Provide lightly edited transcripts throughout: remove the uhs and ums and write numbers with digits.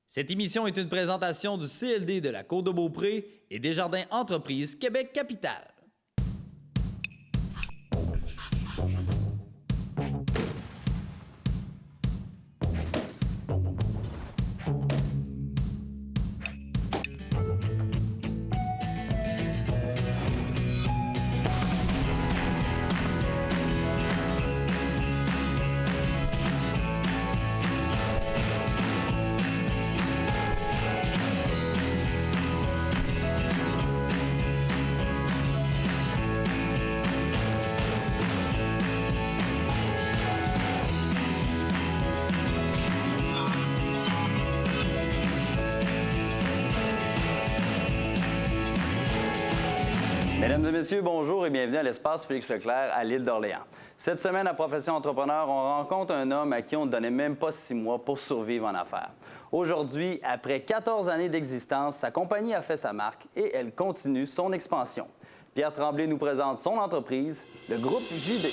Cette émission est une présentation du CLD de la Côte-de-Beaupré et Desjardins Entreprises Québec-Capitale. Mesdames et messieurs, bonjour et bienvenue à l'espace Félix Leclerc à l'île d'Orléans. Cette semaine à Profession Entrepreneur, on rencontre un homme à qui on ne donnait même pas 6 mois pour survivre en affaires. Aujourd'hui, après 14 années d'existence, sa compagnie a fait sa marque et elle continue son expansion. Pierre Tremblay nous présente son entreprise, le groupe JD.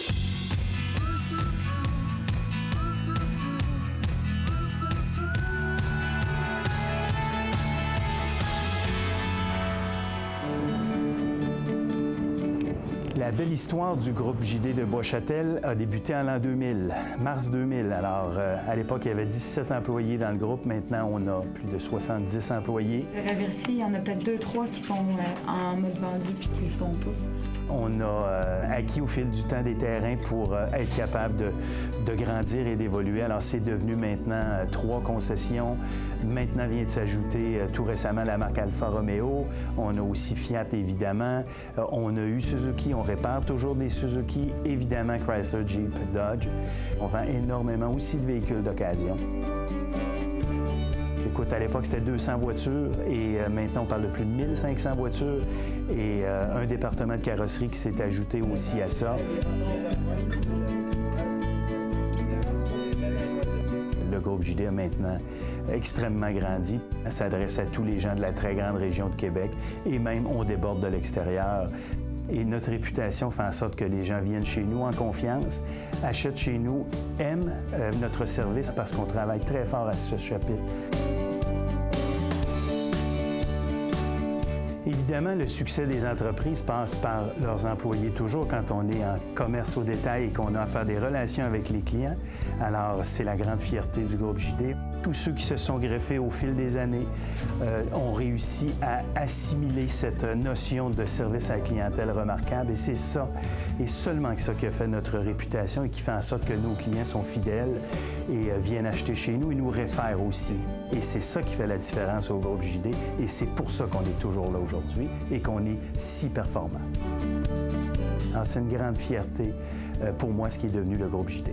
La belle histoire du groupe JD de Bois-Châtel a débuté en l'an 2000, mars 2000. Alors, à l'époque, il y avait 17 employés dans le groupe. Maintenant, on a plus de 70 employés. À vérifier, il y en a peut-être 2-3 qui sont en mode vendu puis qui ne le sont pas. On a acquis au fil du temps des terrains pour être capable de grandir et d'évoluer. Alors, c'est devenu maintenant 3 concessions. Maintenant vient de s'ajouter tout récemment la marque Alfa Romeo. On a aussi Fiat, évidemment. On a eu Suzuki. On répare toujours des Suzuki. Évidemment, Chrysler, Jeep, Dodge. On vend énormément aussi de véhicules d'occasion. Écoute, à l'époque, c'était 200 voitures et maintenant, on parle de plus de 1500 voitures et un département de carrosserie qui s'est ajouté aussi à ça. Le groupe JD a maintenant extrêmement grandi. Ça s'adresse à tous les gens de la très grande région de Québec et même on déborde de l'extérieur. Et notre réputation fait en sorte que les gens viennent chez nous en confiance, achètent chez nous, aiment notre service parce qu'on travaille très fort à ce chapitre. Évidemment, le succès des entreprises passe par leurs employés toujours quand on est en commerce au détail et qu'on a à faire des relations avec les clients. Alors, c'est la grande fierté du groupe JD. Tous ceux qui se sont greffés au fil des années ont réussi à assimiler cette notion de service à la clientèle remarquable. Et c'est ça, et seulement ça qui a fait notre réputation et qui fait en sorte que nos clients sont fidèles et viennent acheter chez nous et nous réfèrent aussi. Et c'est ça qui fait la différence au groupe JD. Et c'est pour ça qu'on est toujours là aujourd'hui et qu'on est si performant. Alors, c'est une grande fierté pour moi, ce qui est devenu le groupe JD.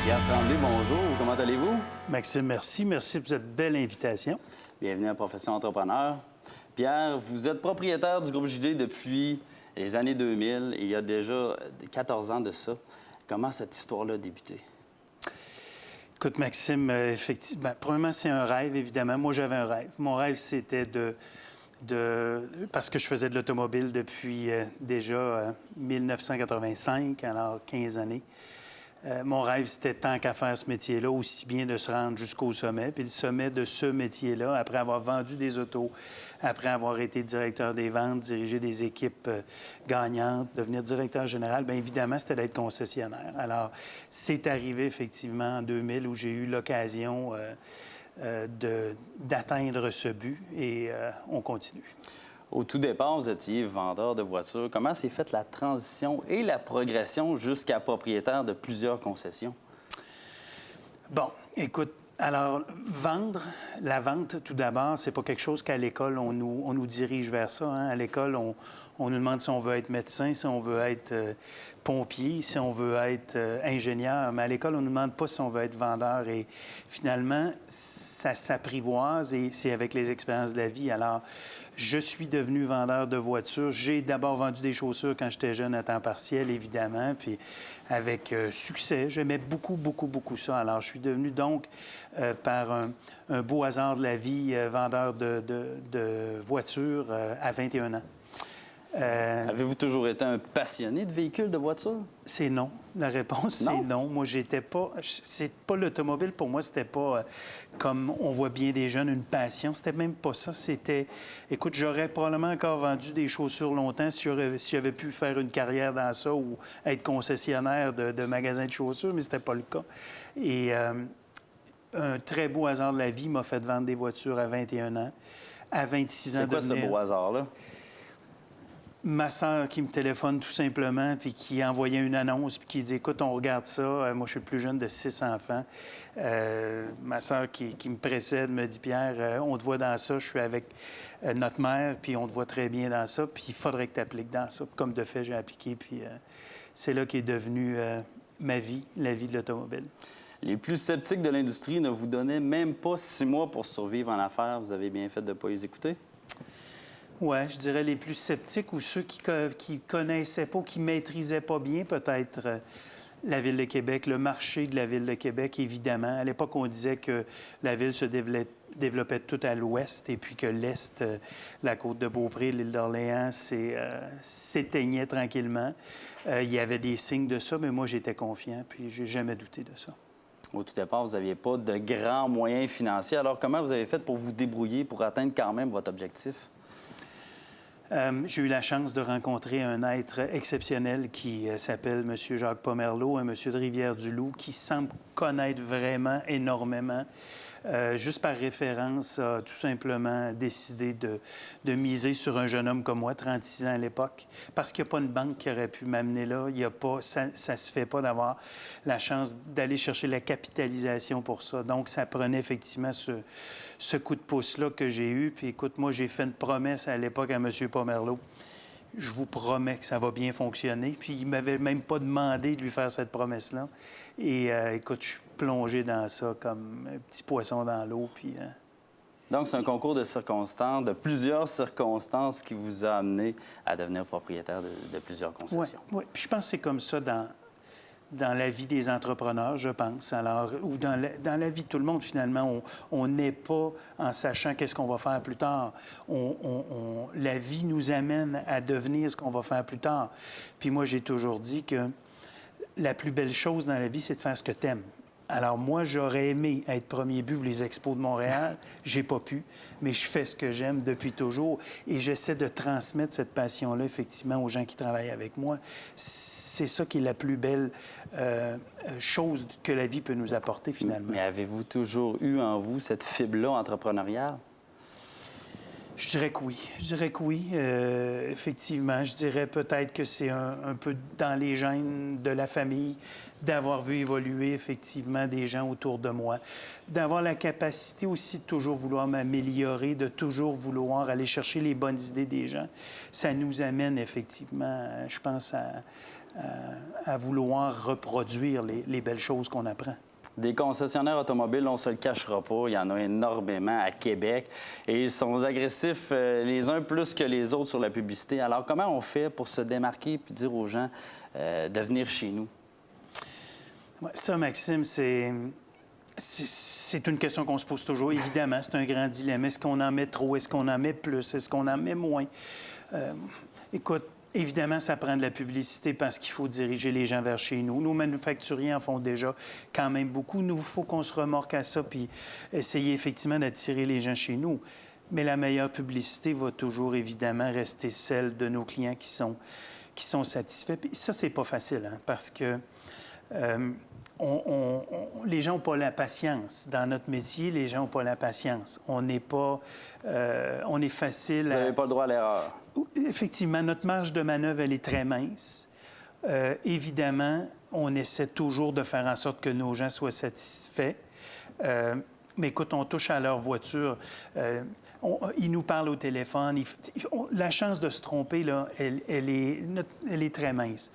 Pierre Tremblay, bonjour. Comment allez-vous? Maxime, merci. Merci pour cette belle invitation. Bienvenue à Profession Entrepreneur. Pierre, vous êtes propriétaire du groupe JD depuis les années 2000. Il y a déjà 14 ans de ça. Comment cette histoire-là a débuté? Écoute, Maxime, effectivement, premièrement, c'est un rêve, évidemment. Moi, j'avais un rêve. Mon rêve, c'était parce que je faisais de l'automobile depuis déjà 1985, alors 15 années. Mon rêve, c'était tant qu'à faire ce métier-là, aussi bien de se rendre jusqu'au sommet. Puis le sommet de ce métier-là, après avoir vendu des autos, après avoir été directeur des ventes, diriger des équipes gagnantes, devenir directeur général, bien évidemment, c'était d'être concessionnaire. Alors, c'est arrivé effectivement en 2000 où j'ai eu l'occasion d'atteindre ce but et on continue. Au tout départ, vous étiez vendeur de voitures. Comment s'est faite la transition et la progression jusqu'à propriétaire de plusieurs concessions? Bon, écoute, alors, la vente, tout d'abord, c'est pas quelque chose qu'à l'école, on nous dirige vers ça. Hein? À l'école, On nous demande si on veut être médecin, si on veut être pompier, si on veut être ingénieur. Mais à l'école, on ne nous demande pas si on veut être vendeur. Et finalement, ça s'apprivoise et c'est avec les expériences de la vie. Alors, je suis devenu vendeur de voitures. J'ai d'abord vendu des chaussures quand j'étais jeune à temps partiel, évidemment, puis avec succès. J'aimais beaucoup, beaucoup, beaucoup ça. Alors, je suis devenu donc, par un beau hasard de la vie, vendeur de voitures à 21 ans. Avez-vous toujours été un passionné de véhicules, de voitures? C'est non. La réponse, c'est non. Moi, j'étais pas... C'est pas l'automobile, pour moi, c'était pas, comme on voit bien des jeunes, une passion. C'était même pas ça. C'était... Écoute, j'aurais probablement encore vendu des chaussures longtemps si j'avais pu faire une carrière dans ça ou être concessionnaire de magasins de chaussures, mais c'était pas le cas. Et un très beau hasard de la vie m'a fait vendre des voitures à 21 ans. À 26 ans, c'est quoi ce beau hasard-là? Ma sœur qui me téléphone tout simplement, puis qui envoyait une annonce, puis qui dit « Écoute, on regarde ça. Moi, je suis le plus jeune de 6 enfants. Ma sœur qui me précède me dit « Pierre, on te voit dans ça. Je suis avec notre mère, puis on te voit très bien dans ça. Puis il faudrait que tu appliques dans ça. » Comme de fait, j'ai appliqué, puis c'est là qu'est devenue ma vie, la vie de l'automobile. Les plus sceptiques de l'industrie ne vous donnaient même pas 6 mois pour survivre en affaires. Vous avez bien fait de ne pas les écouter? Oui, je dirais les plus sceptiques ou ceux qui connaissaient pas, qui maîtrisaient pas bien peut-être la Ville de Québec, le marché de la Ville de Québec, évidemment. À l'époque, on disait que la ville se développait tout à l'ouest et puis que l'est, la côte de Beaupré, l'île d'Orléans, s'éteignait tranquillement. Il y avait des signes de ça, mais moi, j'étais confiant puis j'ai jamais douté de ça. Au tout départ, vous n'aviez pas de grands moyens financiers. Alors, comment vous avez fait pour vous débrouiller pour atteindre quand même votre objectif? J'ai eu la chance de rencontrer un être exceptionnel qui s'appelle M. Jacques Pomerleau, un monsieur de Rivière-du-Loup, qui semble connaître vraiment énormément. Juste par référence, a tout simplement décidé de miser sur un jeune homme comme moi, 36 ans à l'époque, parce qu'il n'y a pas une banque qui aurait pu m'amener là. Il y a pas, ça ne se fait pas d'avoir la chance d'aller chercher la capitalisation pour ça. Donc, ça prenait effectivement ce coup de pouce-là que j'ai eu. Puis écoute, moi, j'ai fait une promesse à l'époque à M. Pomerleau. Je vous promets que ça va bien fonctionner. Puis il ne m'avait même pas demandé de lui faire cette promesse-là. Et écoute, je suis plongé dans ça comme un petit poisson dans l'eau. Puis, Donc, c'est un concours de circonstances, de plusieurs circonstances qui vous a amené à devenir propriétaire de plusieurs concessions. Oui, puis je pense que c'est comme ça dans la vie des entrepreneurs, je pense. Alors, ou dans la vie de tout le monde, finalement, on n'est pas en sachant qu'est-ce qu'on va faire plus tard. La vie nous amène à devenir ce qu'on va faire plus tard. Puis moi, j'ai toujours dit que la plus belle chose dans la vie, c'est de faire ce que tu aimes. Alors moi, j'aurais aimé être premier but pour les Expos de Montréal. J'ai pas pu, mais je fais ce que j'aime depuis toujours et j'essaie de transmettre cette passion-là, effectivement, aux gens qui travaillent avec moi. C'est ça qui est la plus belle chose que la vie peut nous apporter, finalement. Mais avez-vous toujours eu en vous cette fibre-là entrepreneuriale? Je dirais que oui. Je dirais que oui, effectivement. Je dirais peut-être que c'est un peu dans les gènes de la famille d'avoir vu évoluer effectivement des gens autour de moi, d'avoir la capacité aussi de toujours vouloir m'améliorer, de toujours vouloir aller chercher les bonnes idées des gens. Ça nous amène effectivement, je pense, à vouloir reproduire les belles choses qu'on apprend. Des concessionnaires automobiles, on ne se le cachera pas, il y en a énormément à Québec et ils sont agressifs les uns plus que les autres sur la publicité. Alors, comment on fait pour se démarquer puis dire aux gens de venir chez nous? Ouais, ça, Maxime, c'est une question qu'on se pose toujours. Évidemment, c'est un grand dilemme. Est-ce qu'on en met trop? Est-ce qu'on en met plus? Est-ce qu'on en met moins? Écoute, évidemment, ça prend de la publicité parce qu'il faut diriger les gens vers chez nous. Nos manufacturiers en font déjà quand même beaucoup. Nous, il faut qu'on se remorque à ça puis essayer effectivement d'attirer les gens chez nous. Mais la meilleure publicité va toujours, évidemment, rester celle de nos clients qui sont satisfaits. Puis ça, c'est pas facile, hein, parce que les gens n'ont pas la patience. Dans notre métier, les gens n'ont pas la patience. On n'est pas... on est facile Vous n'avez pas le droit à l'erreur. Effectivement, notre marge de manœuvre, elle est très mince. Évidemment, on essaie toujours de faire en sorte que nos gens soient satisfaits. Mais écoute, on touche à leur voiture. Ils nous parlent au téléphone. La chance de se tromper, là, elle est très mince.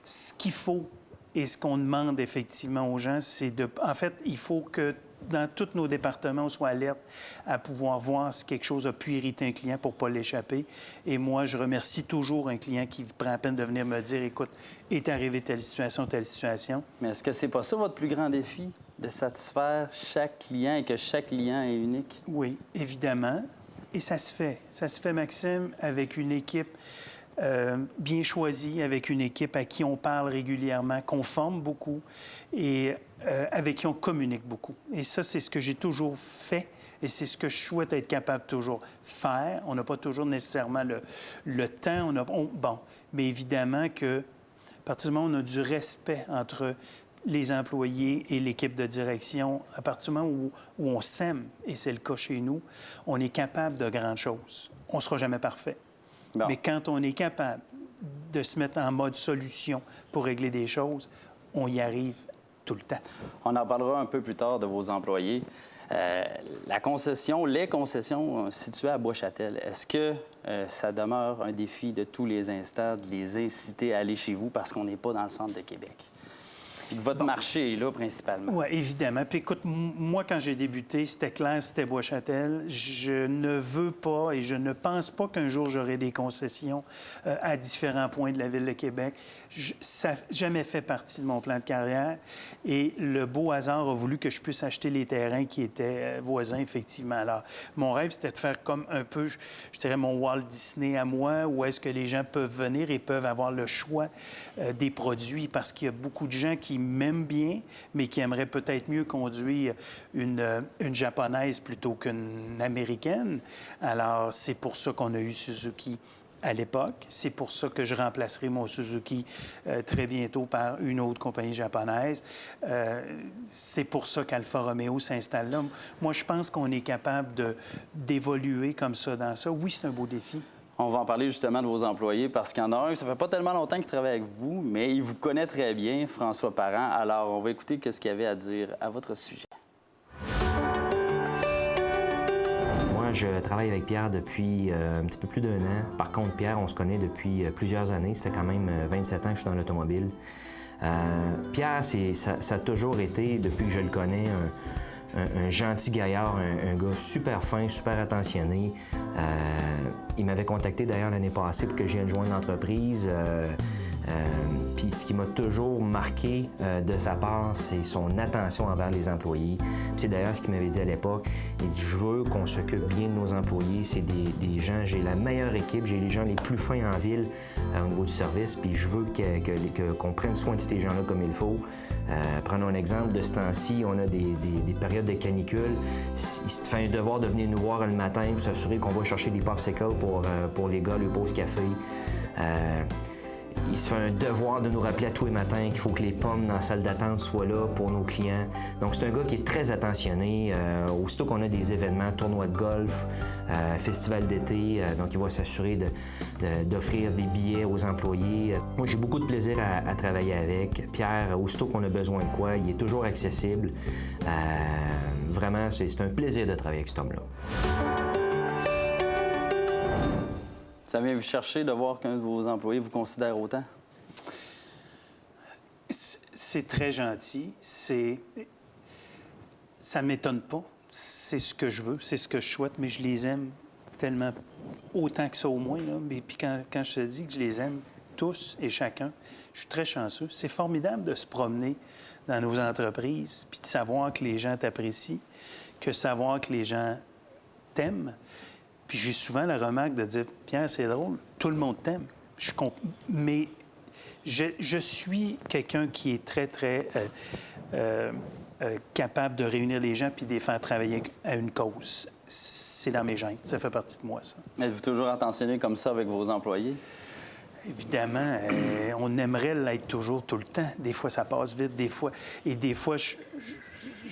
Ce qu'il faut et ce qu'on demande effectivement aux gens, c'est de... En fait, il faut que dans tous nos départements, on soit alerte à pouvoir voir si quelque chose a pu irriter un client pour ne pas l'échapper. Et moi, je remercie toujours un client qui prend la peine de venir me dire, écoute, est arrivé telle situation, telle situation. Mais est-ce que c'est pas ça votre plus grand défi, de satisfaire chaque client et que chaque client est unique? Oui, évidemment. Et ça se fait. Ça se fait, Maxime, avec une équipe bien choisie, avec une équipe à qui on parle régulièrement, qu'on forme beaucoup et avec qui on communique beaucoup. Et ça, c'est ce que j'ai toujours fait et c'est ce que je souhaite être capable de toujours faire. On n'a pas toujours nécessairement le temps. Bon, mais évidemment que, à partir du moment où on a du respect entre les employés et l'équipe de direction, à partir du moment où on s'aime, et c'est le cas chez nous, on est capable de grandes choses. On ne sera jamais parfait. Bon. Mais quand on est capable de se mettre en mode solution pour régler des choses, on y arrive tout le temps. On en parlera un peu plus tard de vos employés. Les concessions situées à Bois-Châtel, est-ce que ça demeure un défi de tous les instants de les inciter à aller chez vous parce qu'on n'est pas dans le centre de Québec? Et que votre marché est là, principalement. Oui, évidemment. Puis écoute, moi, quand j'ai débuté, c'était clair, c'était Bois-Châtel. Je ne veux pas et je ne pense pas qu'un jour j'aurai des concessions à différents points de la Ville de Québec. Ça n'a jamais fait partie de mon plan de carrière. Et le beau hasard a voulu que je puisse acheter les terrains qui étaient voisins, effectivement. Alors, mon rêve, c'était de faire comme un peu, je dirais, mon Walt Disney à moi, où est-ce que les gens peuvent venir et peuvent avoir le choix des produits, parce qu'il y a beaucoup de gens qui m'aiment bien, mais qui aimeraient peut-être mieux conduire une japonaise plutôt qu'une américaine. Alors, c'est pour ça qu'on a eu Suzuki à l'époque. C'est pour ça que je remplacerai mon Suzuki très bientôt par une autre compagnie japonaise. C'est pour ça qu'Alfa Romeo s'installe là. Moi, je pense qu'on est capable d'évoluer comme ça dans ça. Oui, c'est un beau défi. On va en parler justement de vos employés parce qu'il y en a un, ça fait pas tellement longtemps qu'il travaille avec vous, mais il vous connaît très bien, François Parent. Alors, on va écouter ce qu'il avait à dire à votre sujet. Moi, je travaille avec Pierre depuis un petit peu plus d'1 an. Par contre, Pierre, on se connaît depuis plusieurs années. Ça fait quand même 27 ans que je suis dans l'automobile. Pierre, ça a toujours été, depuis que je le connais, un gentil gaillard, un gars super fin, super attentionné. Il m'avait contacté d'ailleurs l'année passée pour que je vienne joindre l'entreprise. Puis ce qui m'a toujours marqué de sa part, c'est son attention envers les employés. Puis c'est d'ailleurs ce qu'il m'avait dit à l'époque. Il dit, je veux qu'on s'occupe bien de nos employés. C'est des gens, j'ai la meilleure équipe, j'ai les gens les plus fins en ville au niveau du service. Puis je veux qu'on prenne soin de ces gens-là comme il faut. Prenons un exemple, de ce temps-ci, on a des périodes de canicule. Il se fait un devoir de venir nous voir le matin pour s'assurer qu'on va chercher des popsicles pour les gars, le pause café. Il se fait un devoir de nous rappeler à tous les matins qu'il faut que les pommes dans la salle d'attente soient là pour nos clients. Donc, c'est un gars qui est très attentionné. Aussitôt qu'on a des événements, tournois de golf, festival d'été, donc il va s'assurer d'offrir des billets aux employés. Moi, j'ai beaucoup de plaisir à travailler avec. Pierre, aussitôt qu'on a besoin de quoi, il est toujours accessible. Vraiment, c'est un plaisir de travailler avec cet homme-là. Ça vient vous chercher de voir qu'un de vos employés vous considère autant? C'est très gentil. Ça ne m'étonne pas. C'est ce que je veux, c'est ce que je souhaite, mais je les aime tellement, autant que ça au moins. Là. Mais puis quand je te dis que je les aime tous et chacun, je suis très chanceux. C'est formidable de se promener dans nos entreprises puis de savoir que les gens t'apprécient, que savoir que les gens t'aiment. Puis j'ai souvent la remarque de dire, Pierre, c'est drôle, tout le monde t'aime. Mais je suis quelqu'un qui est très, très capable de réunir les gens puis de les faire travailler à une cause. C'est dans mes gènes. Ça fait partie de moi, ça. Êtes-vous toujours attentionné comme ça avec vos employés? Évidemment, on aimerait l'être toujours, tout le temps. Des fois, ça passe vite, des fois... Et des fois,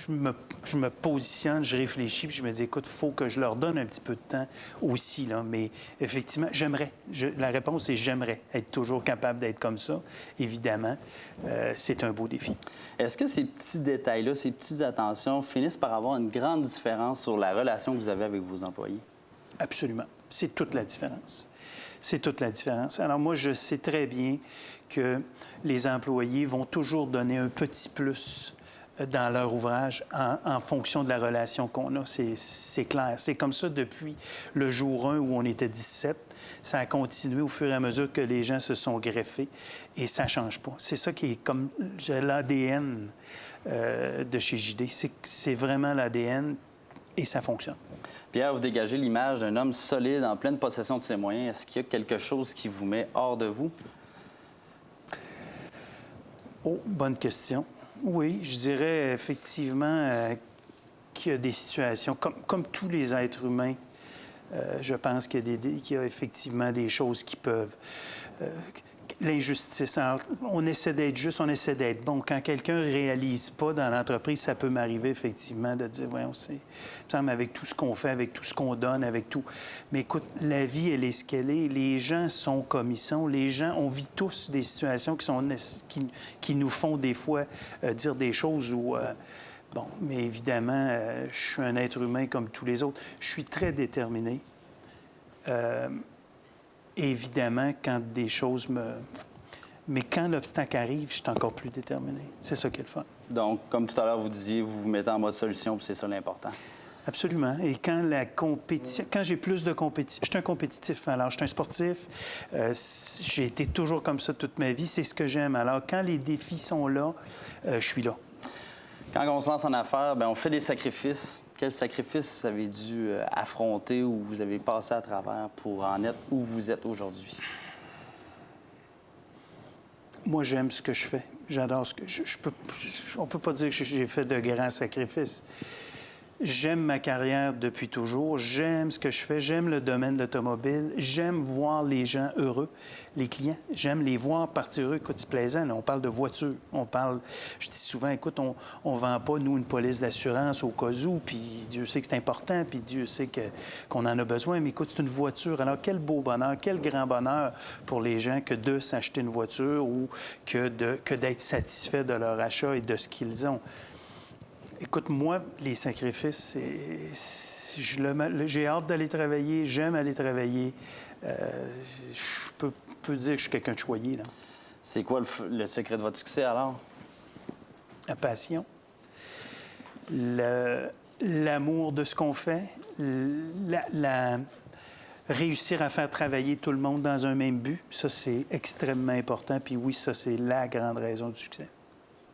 je me positionne, je réfléchis, puis je me dis, écoute, il faut que je leur donne un petit peu de temps aussi, là. Mais effectivement, j'aimerais. La réponse est j'aimerais être toujours capable d'être comme ça. Évidemment, c'est un beau défi. Est-ce que ces petits détails-là, ces petites attentions finissent par avoir une grande différence sur la relation que vous avez avec vos employés? Absolument. C'est toute la différence. C'est toute la différence. Alors moi, je sais très bien que les employés vont toujours donner un petit plus dans leur ouvrage en fonction de la relation qu'on a. C'est clair. C'est comme ça depuis le jour 1 où on était 17. Ça a continué au fur et à mesure que les gens se sont greffés et ça ne change pas. C'est ça qui est comme l'ADN de chez JD. C'est vraiment l'ADN et ça fonctionne. Pierre, vous dégagez l'image d'un homme solide, en pleine possession de ses moyens. Est-ce qu'il y a quelque chose qui vous met hors de vous? Oh, bonne question. Oui, je dirais effectivement qu'il y a des situations, comme tous les êtres humains, je pense qu'il y a effectivement des choses qui peuvent... L'injustice. Alors, on essaie d'être juste, on essaie d'être bon. Quand quelqu'un ne réalise pas dans l'entreprise, ça peut m'arriver effectivement de dire, ouais, on sait, avec tout ce qu'on fait, avec tout ce qu'on donne, avec tout. Mais écoute, la vie, elle est ce qu'elle est. Les gens sont comme ils sont. Les gens, on vit tous des situations qui nous font des fois dire des choses où... bon, mais évidemment, je suis un être humain comme tous les autres. Je suis très déterminé. Évidemment, quand des choses Mais quand l'obstacle arrive, je suis encore plus déterminé. C'est ça qui est le fun. Donc, comme tout à l'heure, vous disiez, vous vous mettez en mode solution, puis c'est ça l'important. Absolument. Et quand la compétition... Quand j'ai plus de compétition... Je suis un compétitif, alors je suis un sportif. J'ai été toujours comme ça toute ma vie. C'est ce que j'aime. Alors, quand les défis sont là, je suis là. Quand on se lance en affaires, bien, on fait des sacrifices. Quels sacrifices avez dû affronter ou vous avez passé à travers pour en être où vous êtes aujourd'hui? Moi, j'aime ce que je fais. J'adore ce que... On ne peut pas dire que j'ai fait de grands sacrifices. J'aime ma carrière depuis toujours. J'aime ce que je fais. J'aime le domaine de l'automobile. J'aime voir les gens heureux, les clients. J'aime les voir partir heureux. Écoute, c'est plaisant. Là, on parle de voiture. On parle... Je dis souvent, écoute, on ne vend pas, nous, une police d'assurance au cas où, puis Dieu sait que c'est important, puis Dieu sait qu'on en a besoin. Mais écoute, c'est une voiture. Alors, quel beau bonheur, quel grand bonheur pour les gens que de s'acheter une voiture ou que d'être satisfait de leur achat et de ce qu'ils ont. Écoute, moi, les sacrifices, j'ai hâte d'aller travailler, j'aime aller travailler. Je peux dire que je suis quelqu'un de choyé, là. C'est quoi le secret de votre succès, alors? La passion, l'amour de ce qu'on fait, réussir à faire travailler tout le monde dans un même but, ça, c'est extrêmement important. Puis oui, ça, c'est la grande raison du succès.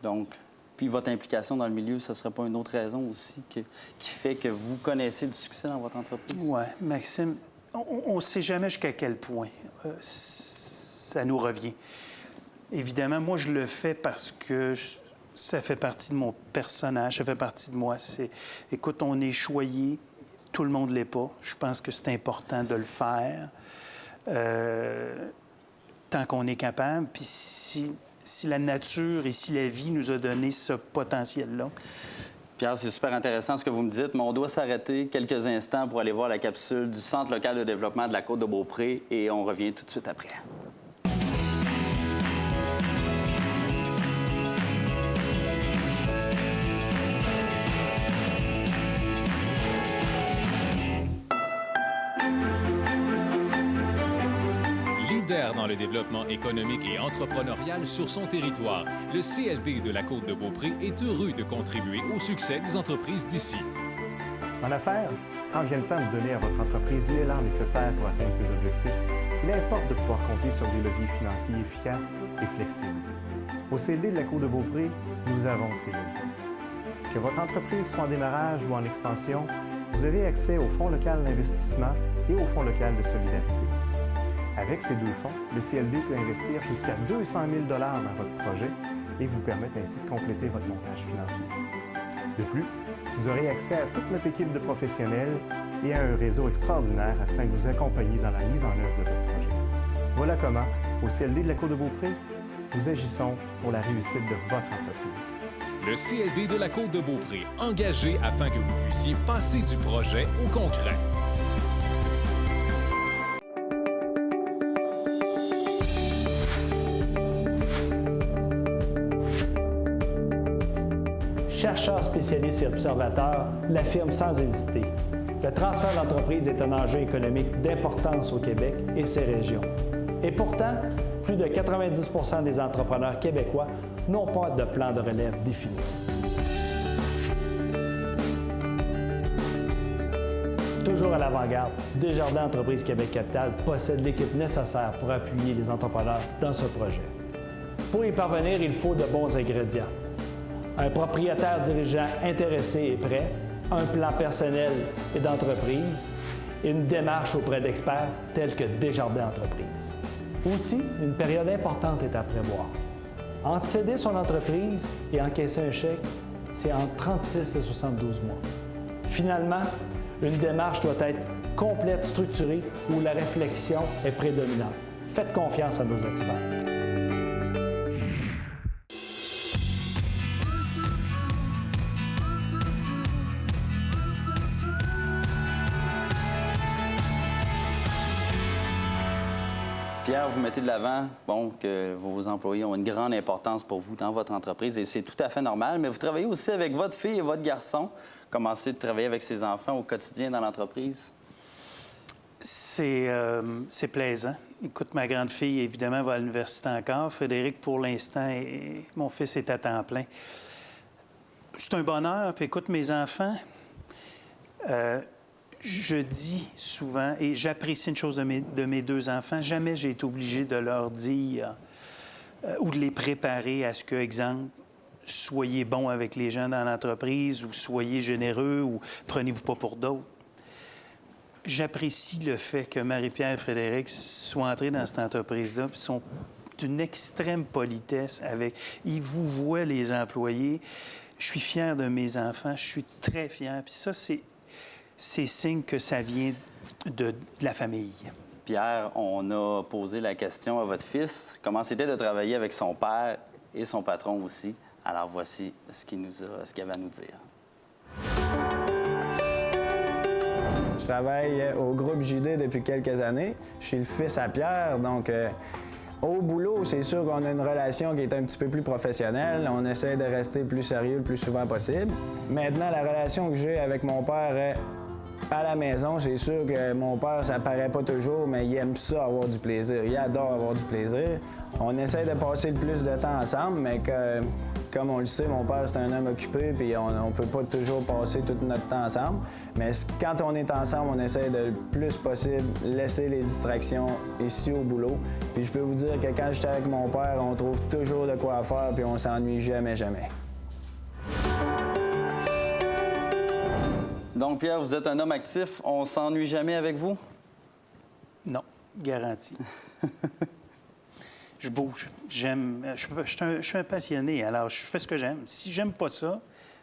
Donc... Puis votre implication dans le milieu, ce ne serait pas une autre raison aussi qui fait que vous connaissez du succès dans votre entreprise? Oui, Maxime, on ne sait jamais jusqu'à quel point ça nous revient. Évidemment, moi, je le fais parce que ça fait partie de mon personnage, ça fait partie de moi. Écoute, on est choyé, tout le monde ne l'est pas. Je pense que c'est important de le faire tant qu'on est capable. Puis si la nature et si la vie nous a donné ce potentiel-là. Pierre, c'est super intéressant ce que vous me dites, mais on doit s'arrêter quelques instants pour aller voir la capsule du Centre local de développement de la Côte-de-Beaupré et on revient tout de suite après. Leader dans le développement économique et entrepreneurial sur son territoire, le CLD de la Côte-de-Beaupré est heureux de contribuer au succès des entreprises d'ici. En affaires, quand vient le temps de donner à votre entreprise l'élan nécessaire pour atteindre ses objectifs, il importe de pouvoir compter sur des leviers financiers efficaces et flexibles. Au CLD de la Côte-de-Beaupré, nous avons ces leviers. Que votre entreprise soit en démarrage ou en expansion, vous avez accès au Fonds local d'investissement et au Fonds local de solidarité. Avec ces deux fonds, le CLD peut investir jusqu'à 200 000 $ dans votre projet et vous permettre ainsi de compléter votre montage financier. De plus, vous aurez accès à toute notre équipe de professionnels et à un réseau extraordinaire afin de vous accompagner dans la mise en œuvre de votre projet. Voilà comment, au CLD de la Côte-de-Beaupré, nous agissons pour la réussite de votre entreprise. Le CLD de la Côte-de-Beaupré, engagé afin que vous puissiez passer du projet au concret. Chercheurs, spécialistes et observateurs l'affirment sans hésiter. Le transfert d'entreprise est un enjeu économique d'importance au Québec et ses régions. Et pourtant, plus de 90 % des entrepreneurs québécois n'ont pas de plan de relève défini. Toujours à l'avant-garde, Desjardins Entreprises Québec Capital possède l'équipe nécessaire pour appuyer les entrepreneurs dans ce projet. Pour y parvenir, il faut de bons ingrédients. Un propriétaire dirigeant intéressé et prêt, un plan personnel et d'entreprise, et une démarche auprès d'experts tels que Desjardins Entreprises. Aussi, une période importante est à prévoir. Entre céder son entreprise et encaisser un chèque, c'est entre 36 et 72 mois. Finalement, une démarche doit être complète, structurée, où la réflexion est prédominante. Faites confiance à nos experts. Pierre, vous mettez de l'avant que vos employés ont une grande importance pour vous dans votre entreprise et c'est tout à fait normal, mais vous travaillez aussi avec votre fille et votre garçon. Commencez de travailler avec ses enfants au quotidien dans l'entreprise? C'est plaisant. Écoute, ma grande fille, évidemment, va à l'université encore. Frédéric, pour l'instant, mon fils est à temps plein. C'est un bonheur. Puis écoute, mes enfants, je dis souvent, et j'apprécie une chose de mes deux enfants, jamais j'ai été obligé de leur dire ou de les préparer à ce que, exemple, soyez bons avec les gens dans l'entreprise ou soyez généreux ou prenez-vous pas pour d'autres. J'apprécie le fait que Marie-Pierre et Frédéric soient entrés dans cette entreprise-là puis sont d'une extrême politesse avec... Ils vous voient, les employés. Je suis fier de mes enfants. Je suis très fier. Puis ça, c'est signe que ça vient de la famille. Pierre, on a posé la question à votre fils. Comment c'était de travailler avec son père et son patron aussi? Alors, voici ce qu'il avait à nous dire. Je travaille au groupe JD depuis quelques années. Je suis le fils à Pierre, donc au boulot, c'est sûr qu'on a une relation qui est un petit peu plus professionnelle. On essaie de rester le plus sérieux le plus souvent possible. Maintenant, la relation que j'ai avec mon père à la maison, c'est sûr que mon père, ça paraît pas toujours, mais il aime ça, avoir du plaisir. Il adore avoir du plaisir. On essaie de passer le plus de temps ensemble, mais comme on le sait, mon père, c'est un homme occupé, puis on peut pas toujours passer tout notre temps ensemble. Mais quand on est ensemble, on essaie de le plus possible laisser les distractions ici au boulot. Puis je peux vous dire que quand j'étais avec mon père, on trouve toujours de quoi faire, puis on s'ennuie jamais, jamais. Donc, Pierre, vous êtes un homme actif. On s'ennuie jamais avec vous? Non, garanti. Je bouge. J'aime. Je suis un passionné, alors je fais ce que j'aime. Si j'aime pas ça,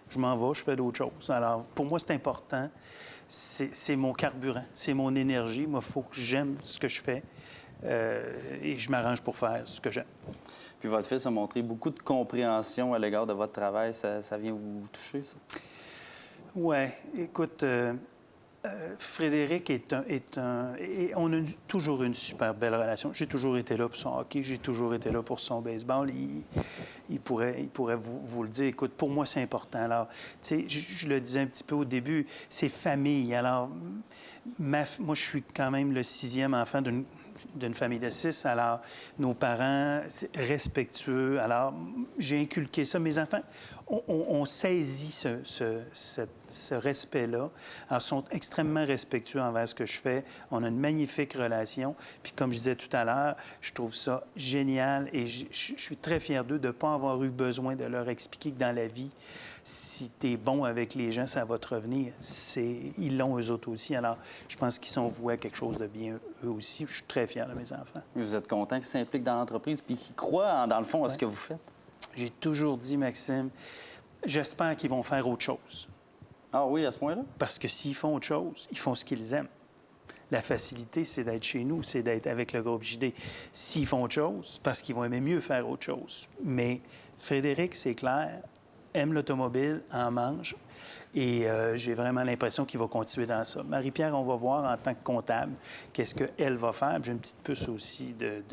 je m'en vais, je fais d'autres choses. Alors, pour moi, c'est important. C'est mon carburant, c'est mon énergie. Moi, il faut que j'aime ce que je fais et je m'arrange pour faire ce que j'aime. Puis votre fils a montré beaucoup de compréhension à l'égard de votre travail. Ça vient vous toucher, ça? Oui. Écoute, Frédéric on a toujours une super belle relation. J'ai toujours été là pour son hockey, j'ai toujours été là pour son baseball. Il pourrait vous le dire. Écoute, pour moi, c'est important. Alors, tu sais, je le disais un petit peu au début, c'est famille. Alors, moi, je suis quand même le 6e enfant d'une famille de 6. Alors, nos parents, c'est respectueux. Alors, j'ai inculqué ça. Mes enfants, on saisit ce respect-là. Alors, ils sont extrêmement respectueux envers ce que je fais. On a une magnifique relation. Puis, comme je disais tout à l'heure, je trouve ça génial et je suis très fier d'eux de ne pas avoir eu besoin de leur expliquer que dans la vie, si tu es bon avec les gens, ça va te revenir. Ils l'ont eux autres aussi. Alors, je pense qu'ils sont voués à quelque chose de bien eux aussi. Je suis très fier de mes enfants. Vous êtes content qu'ils s'impliquent dans l'entreprise puis qu'ils croient, dans le fond, à ce que vous faites? J'ai toujours dit, Maxime, j'espère qu'ils vont faire autre chose. Ah oui, à ce point-là? Parce que s'ils font autre chose, ils font ce qu'ils aiment. La facilité, c'est d'être chez nous, c'est d'être avec le groupe JD. S'ils font autre chose, c'est parce qu'ils vont aimer mieux faire autre chose. Mais Frédéric, c'est clair, aime l'automobile, en mange. Et j'ai vraiment l'impression qu'il va continuer dans ça. Marie-Pierre, on va voir en tant que comptable qu'est-ce qu'elle va faire. J'ai une petite puce aussi de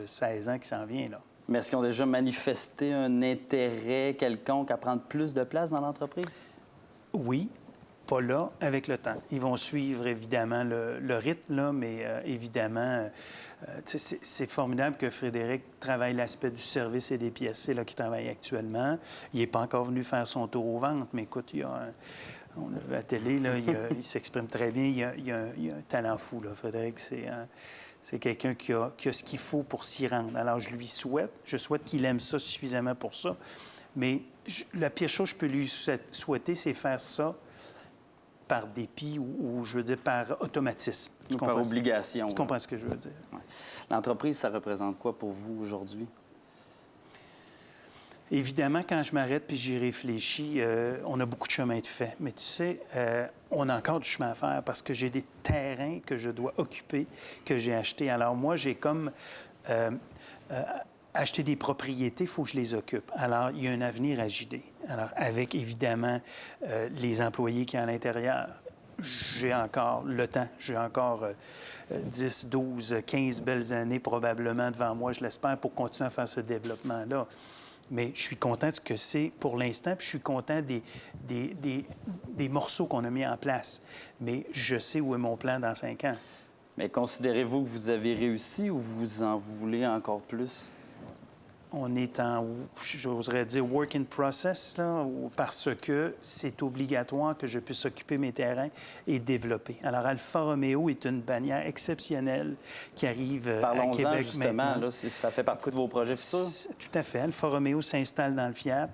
16 ans qui s'en vient, là. Mais est-ce qu'ils ont déjà manifesté un intérêt quelconque à prendre plus de place dans l'entreprise? Oui, pas là, avec le temps. Ils vont suivre, évidemment, le rythme, là, mais évidemment, c'est formidable que Frédéric travaille l'aspect du service et des pièces. C'est là qu'il travaille actuellement. Il n'est pas encore venu faire son tour aux ventes, mais écoute, on l'a vu à la télé, là, il s'exprime très bien. Il a un talent fou, là, Frédéric. C'est quelqu'un qui a ce qu'il faut pour s'y rendre. Alors, je souhaite qu'il aime ça suffisamment pour ça. Mais la pire chose que je peux lui souhaiter, c'est faire ça par dépit ou je veux dire, par automatisme. Ou par obligation. Tu comprends ce que je veux dire? Ouais. L'entreprise, ça représente quoi pour vous aujourd'hui? Évidemment, quand je m'arrête puis j'y réfléchis, on a beaucoup de chemin de fait. Mais tu sais, on a encore du chemin à faire parce que j'ai des terrains que je dois occuper, que j'ai achetés. Alors moi, j'ai comme acheté des propriétés, il faut que je les occupe. Alors, il y a un avenir à JD. Alors, avec, évidemment, les employés qui sont à l'intérieur. J'ai encore le temps. J'ai encore 10, 12, 15 belles années probablement devant moi, je l'espère, pour continuer à faire ce développement-là. Mais je suis content de ce que c'est pour l'instant, puis je suis content des morceaux qu'on a mis en place. Mais je sais où est mon plan dans 5 ans. Mais considérez-vous que vous avez réussi ou vous en voulez encore plus? On est en, j'oserais dire, work in process, là, parce que c'est obligatoire que je puisse occuper mes terrains et développer. Alors, Alfa Romeo est une bannière exceptionnelle qui arrive à Québec Parlons-en justement, maintenant. là, ça fait partie de vos projets futurs? Tout à fait. Alfa Romeo s'installe dans le Fiat.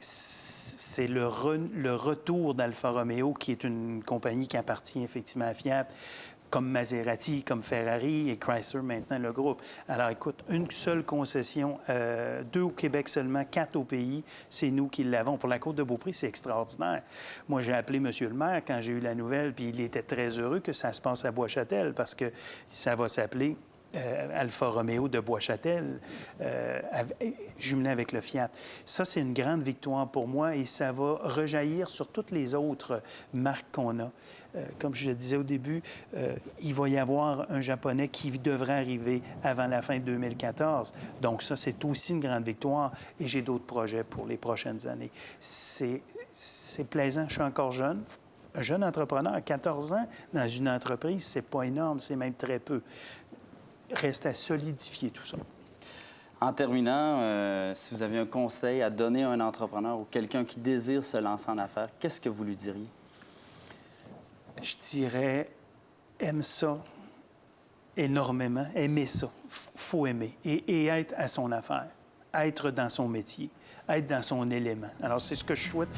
C'est le retour d'Alfa Romeo, qui est une compagnie qui appartient effectivement à Fiat, comme Maserati, comme Ferrari et Chrysler, maintenant le groupe. Alors, écoute, une seule concession, 2 au Québec seulement, 4 au pays, c'est nous qui l'avons. Pour la Côte-de-Beaupré, c'est extraordinaire. Moi, j'ai appelé M. le maire quand j'ai eu la nouvelle, puis il était très heureux que ça se passe à Bois-Châtel, parce que ça va s'appeler Alfa Romeo de Bois-Châtel, jumelé avec le Fiat. Ça, c'est une grande victoire pour moi et ça va rejaillir sur toutes les autres marques qu'on a. Comme je le disais au début, il va y avoir un Japonais qui devrait arriver avant la fin de 2014. Donc ça, c'est aussi une grande victoire et j'ai d'autres projets pour les prochaines années. C'est plaisant. Je suis encore jeune. Un jeune entrepreneur à 14 ans dans une entreprise, c'est pas énorme, c'est même très peu. Reste à solidifier tout ça. En terminant, si vous aviez un conseil à donner à un entrepreneur ou quelqu'un qui désire se lancer en affaires, qu'est-ce que vous lui diriez? Je dirais, aime ça énormément, aimer ça. Faut aimer et être à son affaire, être dans son métier, être dans son élément. Alors, c'est ce que je souhaite,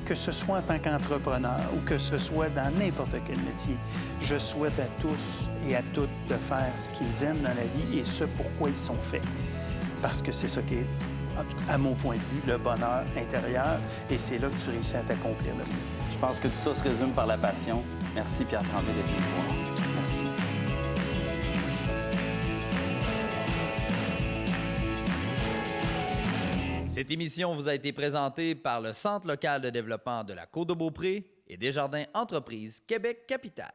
que ce soit en tant qu'entrepreneur ou que ce soit dans n'importe quel métier. Je souhaite à tous et à toutes de faire ce qu'ils aiment dans la vie et ce pourquoi ils sont faits. Parce que c'est ça qui est, à mon point de vue, le bonheur intérieur et c'est là que tu réussis à t'accomplir le mieux. Je pense que tout ça se résume par la passion. Merci Pierre Tremblay d'être venu nous voir. Merci. Cette émission vous a été présentée par le Centre local de développement de la Côte-de-Beaupré et Desjardins Entreprises Québec Capitale.